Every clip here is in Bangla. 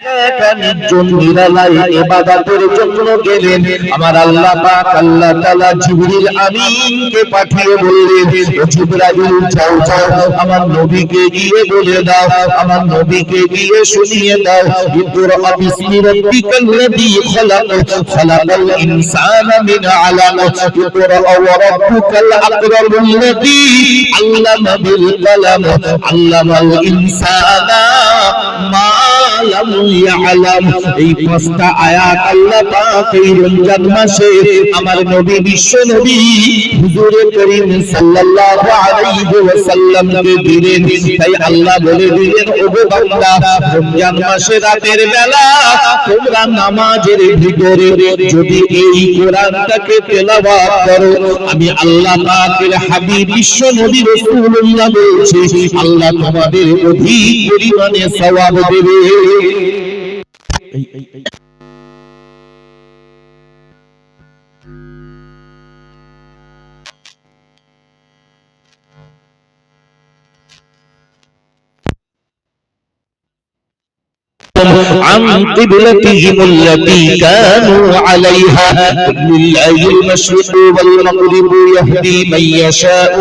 নির্জন নিরালায় ইবাদতের জন্য গেলেন। আমার আল্লাহ পাক আল্লাহ তাআলা জিবরিল আমিনকে পাঠিয়ে বললেন, ও জিবরাইল যাও যাও আমার নবীকে গিয়ে বলে দাও, আমার নবীকে গিয়ে শুনিয়ে দাও, ইকরা বিসমি রাব্বিকাল্লাযী খালাক, খালাকাল ইনসানা মিন আলাক, ইকরা ওয়া রাব্বুকাল আকরামুল্লাযী আল্লামা বিল কলম, আল্লামাল ইনসানা মা লাম ইয়ালাম। এই পাঁচটা আয়াত আল্লাহ পাক এই রমজান মাসে আমার নবী বিশ্ব নবী হুজুর করিম সাল্লাল্লাহু আলাইহি ওয়াসাল্লামকে দিলেন। তাই আল্লাহ বলে দিলেন, ওগো বান্দা, রমজান মাসে রাতের বেলা তোমরা নামাজের ভিতরে যদি এই কোরআনটাকে তেলাওয়াত করো, আমি আল্লাহ পাকের হাবিব বিশ্ব নবী রাসূলুল্লাহ বলছি, আল্লাহ তোমাদের অধিক পরিমাণে সওয়াব দেবে। عن قبلتهم التي كانوا عليها لله المشرق والمغرب يهدي من يشاء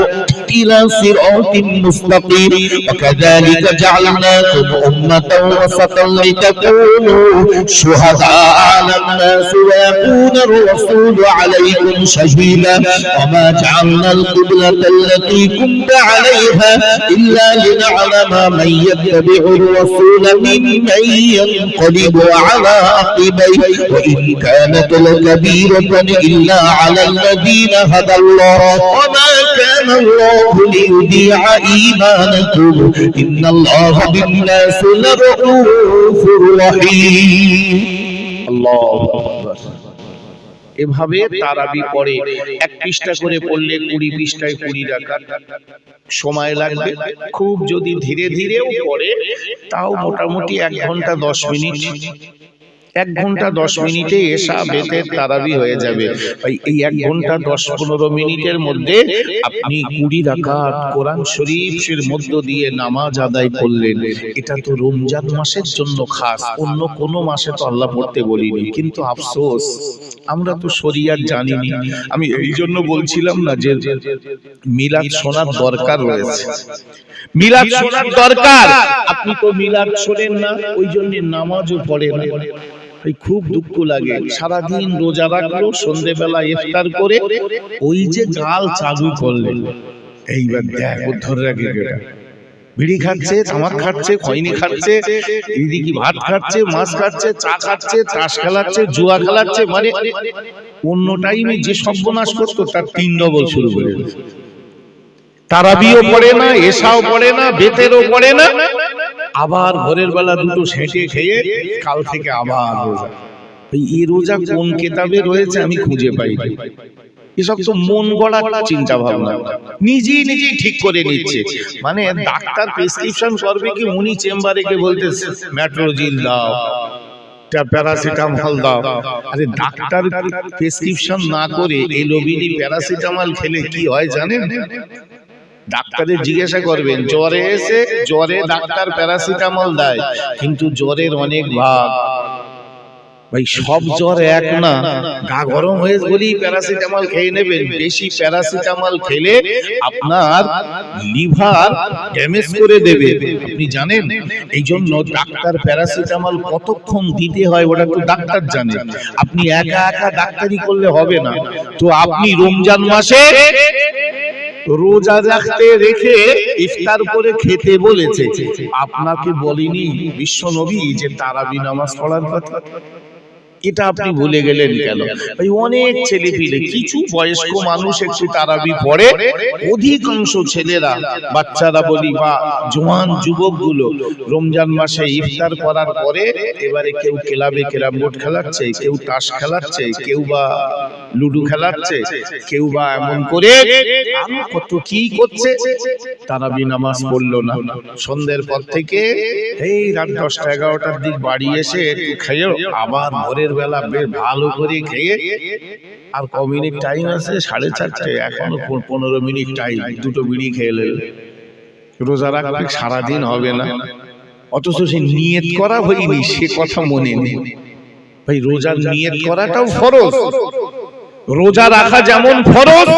إلى صراط مستقيم وكذلك جعلناكم أمة وسطا لتكونوا شهداء على الناس ويكون الرسول عليكم شهيدا وما جعلنا القبلة التي كنت عليها إلا لنعلم من يتبع الرسول ممن ينقلب على عقبيه وإن كانت لكبيرة إلا على الذين هدى الله وما كان الله ليضيع إيمانكم إن الله بالناس لرؤوف رحيم الله أكبر। এভাবে তারাবি পড়ে এক পৃষ্ঠা করে পড়লে 20 পৃষ্ঠায় 20 রাকাত সময় লাগবে। খুব যদি ধীরে ধীরেও পড়ে তাও মোটামুটি 1 ঘন্টা 10 মিনিট, 1 ঘন্টা 10 মিনিটে এশা বেতের তারাবি হয়ে যাবে। এই 1 ঘন্টা 10-15 মিনিটের মধ্যে আপনি 20 রাকাত কোরআন শরীফের মধ্য দিয়ে নামাজ আদায় করলেন। এটা তো রমজান মাসের জন্য খাস, অন্য কোন মাসে তো আল্লাহ পড়তে বলিনি। কিন্তু আফসোস আমরা তো শরিয়ত জানিনি। আমি এই জন্য বলছিলাম না যে মিলাদ শোনার দরকার রয়েছে, মিলাদ শোনার দরকার। আপনি তো মিলাদ শোনেন না, ওই জন্য নামাজও পড়েন না। খুব দুঃখ লাগে, সারাদিন রোজা রাখলো, সন্ধ্যেবেলা ইফতার করে ওই যে গাল চালু করলেন, এইবার দেখ ধরে রাখে বিড়ি খাচ্ছে, তামাক খাচ্ছে, খৈনি খাচ্ছে, এদিকে ভাত খাচ্ছে, মাছ খাচ্ছে, চা খাচ্ছে, তাস খেলাচ্ছে, জুয়া খেলাচ্ছে, মানে অন্য টাইমে যে সর্বনাশ করতো তার 3 ডবল শুরু করে দিয়েছে। তারাবিও পড়ে না, এশাও পড়ে না, বেতেরও পড়ে না, আবার ভোরের বেলা দুটো সেঁটে খেয়ে কাল থেকে আবার রোজা। এই রোজা কোন কিতাবে রয়েছে আমি খুঁজে পাই না। এসব তো মন গড়া চিন্তা ভাবনা, নিজেই নিজেই ঠিক করে নিচ্ছে। মানে ডাক্তার প্রেসক্রিপশন করবে কি, উনি চেম্বারে গিয়ে বলতেছে মেট্রোজিল দাও, প্যারাসিটামল দাও। আরে ডাক্তার প্রেসক্রিপশন না করে এলোবিডি প্যারাসিটামল খেলে কি হয় জানেন? ডাক্তারের জিজ্ঞাসা করবেন, জ্বরে এসে জ্বরে ডাক্তার প্যারাসিটামল দেয়, কিন্তু জ্বরের অনেক ভাগ। ভাই সব জ্বর এক না, গা গরম হয়ে বলি প্যারাসিটামল খেয়ে নেবেন। বেশি প্যারাসিটামল খেলে আপনার লিভার ড্যামেজ করে দেবে, আপনি জানেন। এই জন্য ডাক্তার প্যারাসিটামল কতক্ষণ দিতে হয় ওটা তো ডাক্তার জানে। আপনি একা একা ডাক্তারি করলে হবে না। তো আপনি রমজান মাসে রোজা রাখতে রেখে ইফতার করে খেতে বলেছে, আপনাকে বলিনি বিশ্ব নবী যে তারাবি নামাজ পড়ার কথা? এটা আপনি ভুলে গেলেন কেন? ভাই অনেক ছেলে পিলে, কিছু বয়স্ক মানুষ একটু তারাবি পড়ে, অধিকাংশ ছেলেরা, বাচ্চারা বলি বা জওয়ান যুবকগুলো রমজান মাসে ইফতার করার পরে এবারে কেউ ক্লাবে ক্যারাম বোর্ড খেলাচ্ছে, কেউ তাস খেলাচ্ছে, কেউ বা লুডু খেলাচ্ছে, কেউ বা এমন করে কত কি করছে, তারাবি নামাজ পড়লো না। সন্ধ্যের পর থেকে এই রাত 10টা-11টার দিক বাড়ি এসে একটু খেয়ে আবার ভোরের বেলা বেশ ভালো করে খেয়ে, আর ক মিনিট টাইম আছে, 4:30, এখনো 15 মিনিট টাইম, দুটো বিড়ি খেয়ে নেবে। রোজা রাখলে সারাদিন হবে না, অথচ সে নিয়ত করা হয়নি, সে কথা মনে নেই। ভাই রোজার নিয়ত করাটাও ফরজ, রোজা রাখা যেমন ফরজ,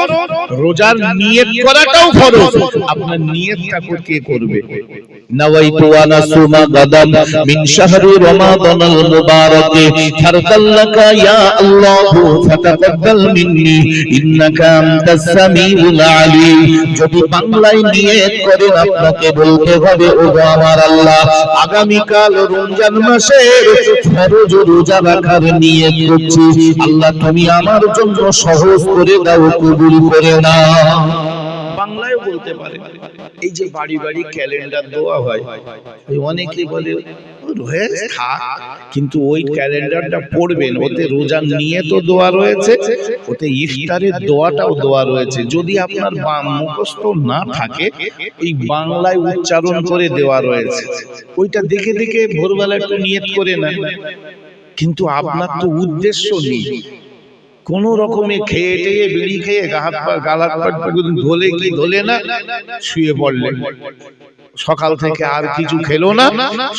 রোজার নিয়ত করাটাও ফরজ। আপনার নিয়তটা কে করবে? নাওয়াইতু আন আসুমা গাদান মিন শাহরি রমাদানাল মুবারাক ফারদাল লাকা ইয়া আল্লাহু ফাতাকাব্বাল মিন্নি ইন্নাকা আনতাস সামিউল আলিম। যদি বাংলায় নিয়ত করেন আপনাকে বলতে হবে, ওগো আমার আল্লাহ, আগামীকাল রমজান মাসের ফরজ রোজা রাখার নিয়ত করছি, আল্লাহ তুমি আমার জন্য সহজ করে দাও, কবুল করে নাও। বাংলায় বলতে পারে। এই যে বাড়ি বাড়ি ক্যালেন্ডার দেওয়া হয়, অনেকে বলে রয়েছে থাক, কিন্তু ওই ক্যালেন্ডারটা পড়বেন, ওতে রোজার নিয়ত দোয়া রয়েছে, ওতে ইফতারের দোয়াটাও দোয়া রয়েছে। যদি আপনার মুখস্থ না থাকে, এই বাংলায় উচ্চারণ করে দেওয়া রয়েছে, ওইটা দেখে দেখে ভোরবেলা একটু নিয়ত করে নেন। কিন্তু আপনার তো উদ্দেশ্য নেই, কোন রকমে খেয়ে টেয়ে বিড়ি খেয়ে গালার ধোলে কি ধোলে না, শুয়ে পড়লেন, সকাল থেকে আর কিছু খেলো না,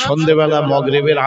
সন্ধ্যেবেলা মগরিবের